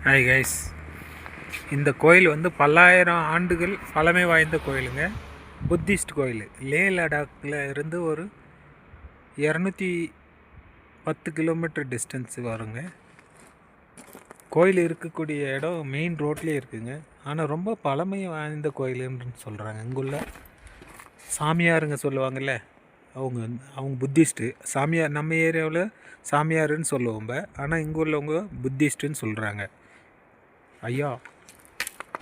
Hi guys, இந்த கோயில் வந்து பல்லாயிரம் ஆண்டுகள் பழமை வாய்ந்த கோயிலுங்க. புத்திஸ்ட் கோயில். லே லடாக்கில் இருந்து ஒரு 210 கிலோமீட்டர் டிஸ்டன்ஸ் வருங்க. கோயில் இருக்கக்கூடிய இடம் மெயின் ரோட்லேயே இருக்குங்க. ஆனால் ரொம்ப பழமை வாய்ந்த கோயிலுன்னு சொல்கிறாங்க. இங்குள்ள சாமியாருங்க சொல்லுவாங்கள்ல, அவங்க புத்திஸ்ட்டு சாமியார். நம்ம ஏரியாவில் சாமியாருன்னு சொல்லுவோம்ப, ஆனால் இங்கே உள்ளவங்க புத்திஸ்ட்டுன்னு சொல்கிறாங்க. ஐயா,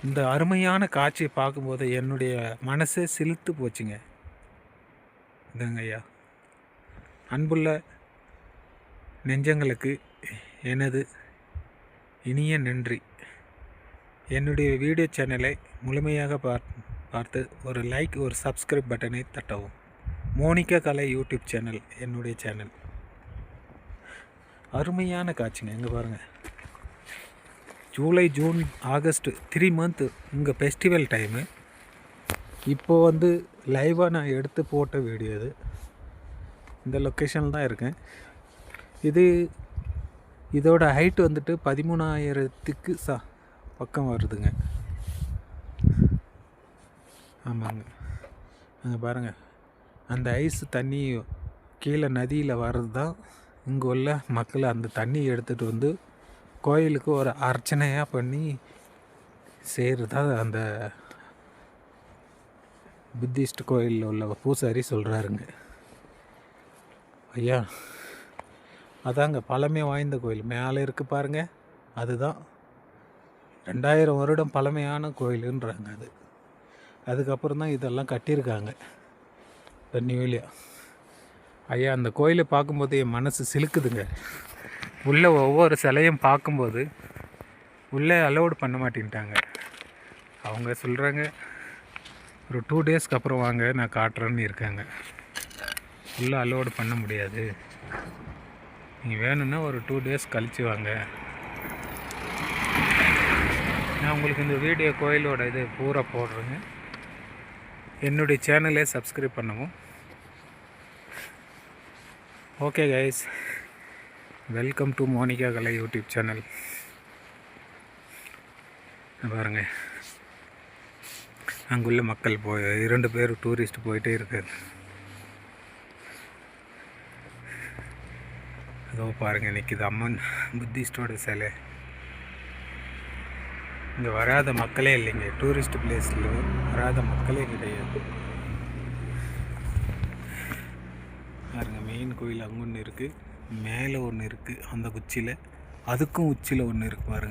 இந்த அருமையான காட்சியை பார்க்கும்போது என்னுடைய மனசே சிலுத்து போச்சுங்க. இதாங்க ஐயா, அன்புள்ள நெஞ்சங்களுக்கு எனது இனிய நன்றி. என்னுடைய வீடியோ சேனலை முழுமையாக பார்த்து ஒரு லைக், ஒரு சப்ஸ்கிரைப் பட்டனை தட்டவும். மோனிகா கலை யூடியூப் சேனல் என்னுடைய சேனல். அருமையான காட்சிங்க. இங்கே பாருங்கள், ஜூலை, ஜூன், ஆகஸ்ட் 3 மந்த்து இங்கே ஃபெஸ்டிவல் டைமு. இப்போது வந்து லைவாக நான் எடுத்து போட்ட வீடியோ இது. இந்த லொக்கேஷனில் தான் இருக்கேன். இதோட ஹைட் வந்துட்டு 13,000க்கு பக்கம் வருதுங்க. ஆமாங்க, அங்கே பாருங்கள், அந்த ஐஸ் தண்ணி கீழே நதியில் வர்றது தான் இங்கே உள்ள மக்கள் அந்த தண்ணி எடுத்துகிட்டு வந்து கோயிலுக்கு ஒரு அர்ச்சனையாக பண்ணி செய்கிறதா அந்த புத்திஸ்ட் கோயிலில் உள்ள பூசாரி சொல்கிறாருங்க. ஐயா, அதாங்க பழமை வாய்ந்த கோயில். மேலே இருக்குது பாருங்கள், அதுதான் 2000 வருடம் பழமையான கோயிலுன்றாங்க. அதுக்கப்புறம் தான் இதெல்லாம் கட்டியிருக்காங்க நியூலியா. ஐயா, அந்த கோயிலை பார்க்கும்போது என் மனசு சிலுக்குதுங்க. உள்ளே ஒவ்வொரு சிலையும் பார்க்கும்போது உள்ளே அலோடு பண்ண மாட்டேன்ட்டாங்க. அவங்க சொல்கிறாங்க, ஒரு 2 டேஸ்க்கு அப்புறம் வாங்க, நான் காட்டுறேன்னு இருக்காங்க. உள்ளே அலோடு பண்ண முடியாது, நீங்கள் வேணும்னா ஒரு 2 டேஸ் கழித்து வாங்க. நான் உங்களுக்கு இந்த வீடியோ கோயிலோட இது பூரா போடுறேங்க. என்னுடைய சேனலை சப்ஸ்கிரைப் பண்ணவும். Okay guys, welcome to Monica Kalai YouTube channel. பாருங்கள், அங்குள்ள மக்கள் 2 பேர் டூரிஸ்ட் போயிட்டே இருக்காரு. அதோ பாருங்கள், நிற்கிது அம்மன் புத்திஸ்டோட சிலை. இங்கே வராத மக்களே இல்லைங்க. டூரிஸ்ட் பிளேஸில் வராத மக்களே கிடையாது. பாருங்கள், மெயின் கோயில் அங்கே ஒன்று இருக்குது, மேலே ஒன்று இருக்குது, அந்த உச்சியில், அதுக்கும் உச்சியில் ஒன்று இருக்குது பாருங்கள்.